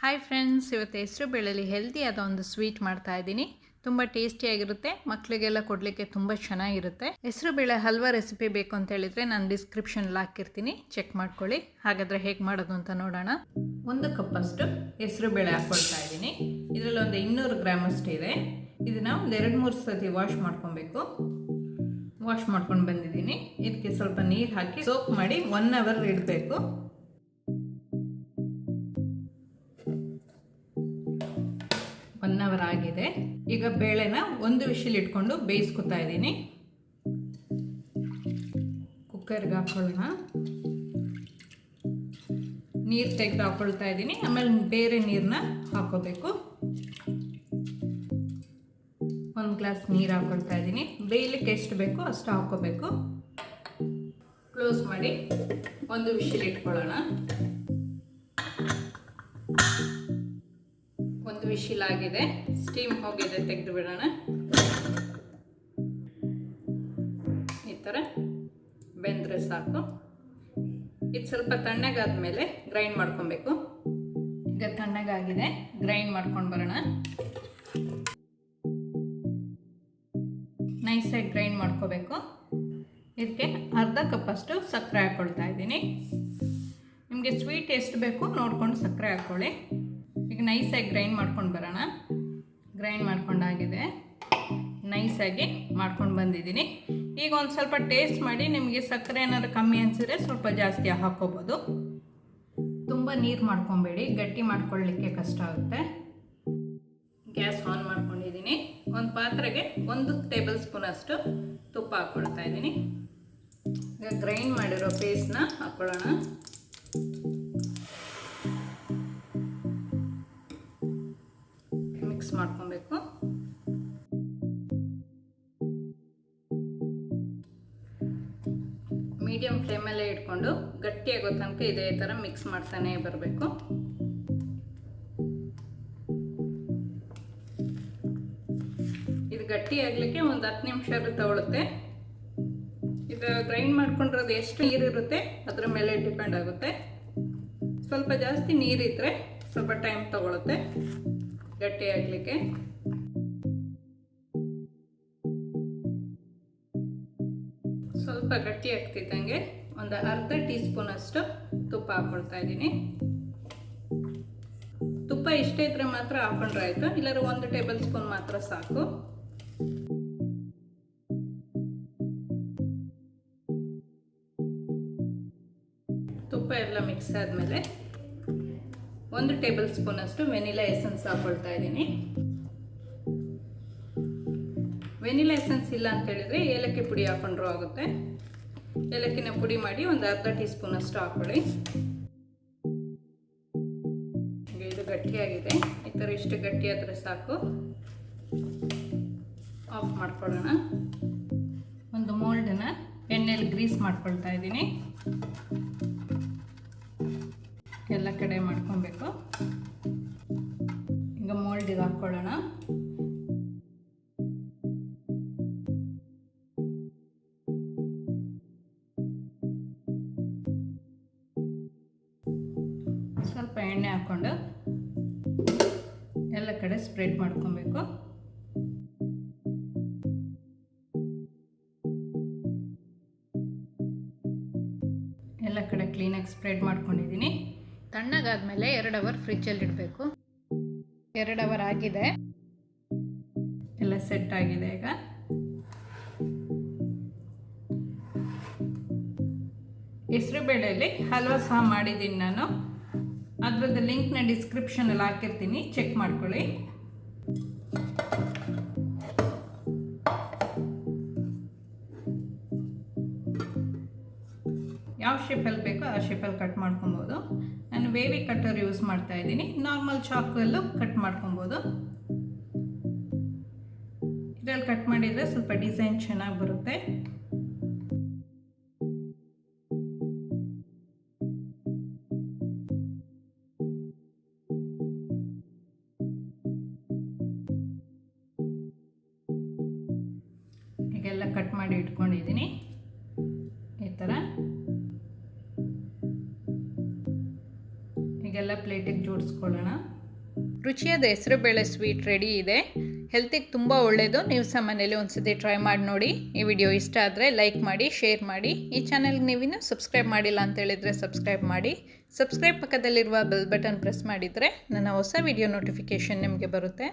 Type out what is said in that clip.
Hi friends, ಇವತ್ತು ಹೆಸರು ಬೇಳೆಲಿ ಹೆಲ್ದಿಯಾದ ಒಂದು ಸ್ವೀಟ್ ಮಾಡ್ತಾ ಇದ್ದೀನಿ. ತುಂಬ ಟೇಸ್ಟಿಯಾಗಿರುತ್ತೆ, ಮಕ್ಕಳಿಗೆಲ್ಲ ಕೊಡಲಿಕ್ಕೆ ತುಂಬ ಚೆನ್ನಾಗಿರುತ್ತೆ. ಹೆಸರು ಬೇಳೆ ಹಲ್ವಾ ರೆಸಿಪಿ ಬೇಕು ಅಂತ ಹೇಳಿದರೆ ನಾನು ಡಿಸ್ಕ್ರಿಪ್ಷನಲ್ಲಿ ಹಾಕಿರ್ತೀನಿ, ಚೆಕ್ ಮಾಡ್ಕೊಳ್ಳಿ. ಹಾಗಾದರೆ ಹೇಗೆ ಮಾಡೋದು ಅಂತ ನೋಡೋಣ. 1 ಕಪ್ಪಷ್ಟು ಹೆಸರು ಬೇಳೆ ಹಾಕ್ಕೊಳ್ತಾ ಇದ್ದೀನಿ. ಇದರಲ್ಲಿ ಒಂದು 200 ಗ್ರಾಮ್ ಅಷ್ಟು ಇದೆ. ಇದನ್ನು ಒಂದು 2-3 ಸತಿ ವಾಶ್ ಮಾಡ್ಕೊಬೇಕು. ವಾಶ್ ಮಾಡ್ಕೊಂಡು ಬಂದಿದ್ದೀನಿ. ಇದಕ್ಕೆ ಸ್ವಲ್ಪ ನೀರು ಹಾಕಿ ಸೋಕ್ ಮಾಡಿ 1 ಅವರ್ ಇಡಬೇಕು. 1 ಅವರ್ ಆಗಿದೆ. ಈಗ ಬೇಳೆನ 1 ವಿಶಿಲ್ ಇಟ್ಕೊಂಡು ಬೇಯಿಸ್ಕೊತಾ ಇದ್ದೀನಿ. ಕುಕ್ಕರ್ಗೆ ಹಾಕೊಳ್ಳೋಣ. ನೀರು ತೆಗೆದು ಹಾಕೊಳ್ತಾ ಇದ್ದೀನಿ. ಆಮೇಲೆ ಬೇರೆ ನೀರನ್ನ ಹಾಕೋಬೇಕು. 1 ಗ್ಲಾಸ್ ನೀರು ಹಾಕೊಳ್ತಾ ಇದ್ದೀನಿ. ಬೇಯಲಿಕ್ಕೆ ಎಷ್ಟು ಬೇಕೋ ಅಷ್ಟು ಹಾಕೋಬೇಕು. ಕ್ಲೋಸ್ ಮಾಡಿ 1 ವಿಶಿಲ್ ಇಟ್ಕೊಳ್ಳೋಣ. 1 ವಿಶಿಲ್ ಆಗಿದೆ, ಸ್ಟೀಮ್ ಹೋಗಿದೆ, ತೆಗೆದು ಬಿಡೋಣ. ಈ ಥರ ಬೆಂದರೆ ಸಾಕು. ಇದು ಸ್ವಲ್ಪ ತಣ್ಣಗಾದ್ಮೇಲೆ ಗ್ರೈಂಡ್ ಮಾಡ್ಕೊಬೇಕು. ಈಗ ತಣ್ಣಗಾಗಿದೆ, ಗ್ರೈಂಡ್ ಮಾಡ್ಕೊಂಡು ಬರೋಣ. ನೈಸಾಗಿ ಗ್ರೈಂಡ್ ಮಾಡ್ಕೋಬೇಕು. ಇದಕ್ಕೆ ಅರ್ಧ ಕಪ್ಪಷ್ಟು ಸಕ್ಕರೆ ಹಾಕ್ಕೊಳ್ತಾ ಇದ್ದೀನಿ. ನಿಮಗೆ ಸ್ವೀಟ್ ಎಷ್ಟು ಬೇಕು ನೋಡಿಕೊಂಡು ಸಕ್ಕರೆ ಹಾಕ್ಕೊಳ್ಳಿ. ಈಗ ನೈಸಾಗಿ ಗ್ರೈಂಡ್ ಮಾಡ್ಕೊಂಡು ಬರೋಣ. ಗ್ರೈಂಡ್ ಮಾಡ್ಕೊಂಡಾಗಿದೆ, ನೈಸಾಗಿ ಮಾಡ್ಕೊಂಡು ಬಂದಿದ್ದೀನಿ. ಈಗ ಒಂದು ಸ್ವಲ್ಪ ಟೇಸ್ಟ್ ಮಾಡಿ, ನಿಮಗೆ ಸಕ್ಕರೆ ಏನಾದ್ರು ಕಮ್ಮಿ ಅನಿಸಿದ್ರೆ ಸ್ವಲ್ಪ ಜಾಸ್ತಿ ಹಾಕ್ಕೋಬೋದು. ತುಂಬ ನೀರು ಮಾಡ್ಕೊಬೇಡಿ, ಗಟ್ಟಿ ಮಾಡ್ಕೊಳ್ಳಿಕ್ಕೆ ಕಷ್ಟ ಆಗುತ್ತೆ. ಗ್ಯಾಸ್ ಆನ್ ಮಾಡ್ಕೊಂಡಿದ್ದೀನಿ. ಒಂದು ಪಾತ್ರೆಗೆ 1 ಟೇಬಲ್ ಸ್ಪೂನ್ ಅಷ್ಟು ತುಪ್ಪ ಹಾಕ್ಕೊಳ್ತಾ ಇದ್ದೀನಿ. ಈಗ ಗ್ರೈಂಡ್ ಮಾಡಿರೋ ಪೇಸ್ಟ್ನ ಹಾಕ್ಕೊಳ್ಳೋಣ. ಮಿಕ್ಸ್ ಮಾಡ್ಕೊಬೇಕು. ಮೀಡಿಯಂ ಫ್ಲೇಮಲ್ಲೇ ಇಟ್ಕೊಂಡು ಗಟ್ಟಿಯಾಗೋ ತನಕ ಇದೇ ಥರ ಮಿಕ್ಸ್ ಮಾಡ್ತಾನೆ ಬರಬೇಕು. ಇದು ಗಟ್ಟಿ ಆಗಲಿಕ್ಕೆ ಒಂದು 10 ನಿಮಿಷ ತಗೊಳುತ್ತೆ. ಇದು ಗ್ರೈಂಡ್ ಮಾಡ್ಕೊಂಡಿರೋದು ಎಷ್ಟು ನೀರಿರುತ್ತೆ ಅದರ ಮೇಲೆ ಡಿಪೆಂಡ್ ಆಗುತ್ತೆ. ಸ್ವಲ್ಪ ಜಾಸ್ತಿ ನೀರಿದ್ರೆ ಸ್ವಲ್ಪ ಟೈಮ್ ತಗೊಳುತ್ತೆ ಗಟ್ಟಿ ಆಗಲಿಕ್ಕೆ. ಸ್ವಲ್ಪ ಗಟ್ಟಿ ಆಗ್ತಿದ್ದಂಗೆ ಒಂದು ಅರ್ಧ ಟೀ ಸ್ಪೂನ್ ಅಷ್ಟು ತುಪ್ಪ ಹಾಕ್ಕೊಳ್ತಾ ಇದ್ದೀನಿ. ತುಪ್ಪ ಇಷ್ಟ ಇದ್ರೆ ಮಾತ್ರ ಹಾಕೊಂಡ್ರೆ ಆಯಿತು, ಇಲ್ಲಾಂದ್ರೆ 1 ಟೇಬಲ್ ಸ್ಪೂನ್ ಮಾತ್ರ ಸಾಕು. ತುಪ್ಪ ಎಲ್ಲ ಮಿಕ್ಸ್ ಆದಮೇಲೆ 1 ಟೇಬಲ್ ಸ್ಪೂನ್ ಅಷ್ಟು ವೆನಿಲಾ ಎಸೆನ್ಸ್ ಹಾಕ್ಕೊಳ್ತಾ ಇದ್ದೀನಿ. ವೆನಿಲಾ ಎಸೆನ್ಸ್ ಇಲ್ಲ ಅಂತ ಹೇಳಿದ್ರೆ ಏಲಕ್ಕಿ ಪುಡಿ ಹಾಕೊಂಡ್ರೂ ಆಗುತ್ತೆ. ಏಲಕ್ಕಿನ ಪುಡಿ ಮಾಡಿ ಒಂದು ಅರ್ಧ ಟೀ ಸ್ಪೂನ್ ಅಷ್ಟು ಹಾಕೊಳ್ಳಿ. ಇದು ಗಟ್ಟಿಯಾಗಿದೆ. ಈ ಥರ ಇಷ್ಟು ಗಟ್ಟಿಯಾದರೆ ಸಾಕು. ಆಫ್ ಮಾಡ್ಕೊಳ್ಳೋಣ. ಒಂದು ಮೋಲ್ಡನ್ನ ಎಣ್ಣೆಲಿ ಗ್ರೀಸ್ ಮಾಡ್ಕೊಳ್ತಾ ಇದ್ದೀನಿ. ಎಲ್ಲ ಕಡೆ ಮಾಡ್ಕೊಬೇಕು. ಈಗ ಮೋಲ್ಡಿಗೆ ಹಾಕ್ಕೊಳ್ಳೋಣ. ಸ್ವಲ್ಪ ಎಣ್ಣೆ ಹಾಕ್ಕೊಂಡು ಎಲ್ಲ ಕಡೆ ಸ್ಪ್ರೆಡ್ ಮಾಡ್ಕೊಬೇಕು. ಎಲ್ಲ ಕಡೆ ಕ್ಲೀನಾಗಿ ಸ್ಪ್ರೆಡ್ ಮಾಡ್ಕೊಂಡಿದ್ದೀನಿ. ತಣ್ಣಗಾದ್ಮೇಲೆ 2 ಅವರ್ ಫ್ರಿಜ್ಜಲ್ಲಿ ಇಡಬೇಕು. 2 ಅವರ್ ಆಗಿದೆ, ಎಲ್ಲ ಸೆಟ್ ಆಗಿದೆ. ಈಗ ಹೆಸರು ಬೇಳೆಯಲ್ಲಿ ಹಲ್ವಾ ಸಹ ಮಾಡಿದ್ದೀನಿ ನಾನು. ಅದರದ್ದು ಲಿಂಕ್ನ ಡಿಸ್ಕ್ರಿಪ್ಷನಲ್ಲಿ ಹಾಕಿರ್ತೀನಿ, ಚೆಕ್ ಮಾಡ್ಕೊಳ್ಳಿ. ಯಾವ ಶೇಪಲ್ಲಿ ಬೇಕೋ ಆ ಶೇಪಲ್ಲಿ ಕಟ್ ಮಾಡ್ಕೊಬೋದು. ನಾನು ವೇವಿ ಕಟ್ಟರ್ ಯೂಸ್ ಮಾಡ್ತಾ ಇದ್ದೀನಿ. ನಾರ್ಮಲ್ ಚಾಕುಯಲ್ಲೂ ಕಟ್ ಮಾಡ್ಕೊಬೋದು. ಇದರಲ್ಲಿ ಕಟ್ ಮಾಡಿದರೆ ಸ್ವಲ್ಪ ಡಿಸೈನ್ ಚೆನ್ನಾಗಿ ಬರುತ್ತೆ. ಈಗೆಲ್ಲ ಕಟ್ ಮಾಡಿ ಇಟ್ಕೊಂಡಿದ್ದೀನಿ. ಈ ಥರ ಈಗೆಲ್ಲ ಪ್ಲೇಟಿಗೆ ಜೋಡಿಸ್ಕೊಳ್ಳೋಣ. ರುಚಿಯಾದ ಹೆಸರುಬೇಳೆ ಸ್ವೀಟ್ ರೆಡಿ ಇದೆ. ಹೆಲ್ತಿಗೆ ತುಂಬ ಒಳ್ಳೆಯದು. ನೀವು ಸಹ ಮನೇಲಿ ಒಂದ್ಸತಿ ಟ್ರೈ ಮಾಡಿ ನೋಡಿ. ಈ ವಿಡಿಯೋ ಇಷ್ಟ ಆದರೆ ಲೈಕ್ ಮಾಡಿ, ಶೇರ್ ಮಾಡಿ. ಈ ಚಾನಲ್ಗೆ ನೀವಿನ್ನೂ ಸಬ್ಸ್ಕ್ರೈಬ್ ಮಾಡಿಲ್ಲ ಅಂತ ಹೇಳಿದರೆ ಸಬ್ಸ್ಕ್ರೈಬ್ ಮಾಡಿ. ಸಬ್ಸ್ಕ್ರೈಬ್ ಪಕ್ಕದಲ್ಲಿರುವ ಬೆಲ್ ಬಟನ್ ಪ್ರೆಸ್ ಮಾಡಿದರೆ ನನ್ನ ಹೊಸ ವಿಡಿಯೋ ನೋಟಿಫಿಕೇಷನ್ ನಿಮಗೆ ಬರುತ್ತೆ.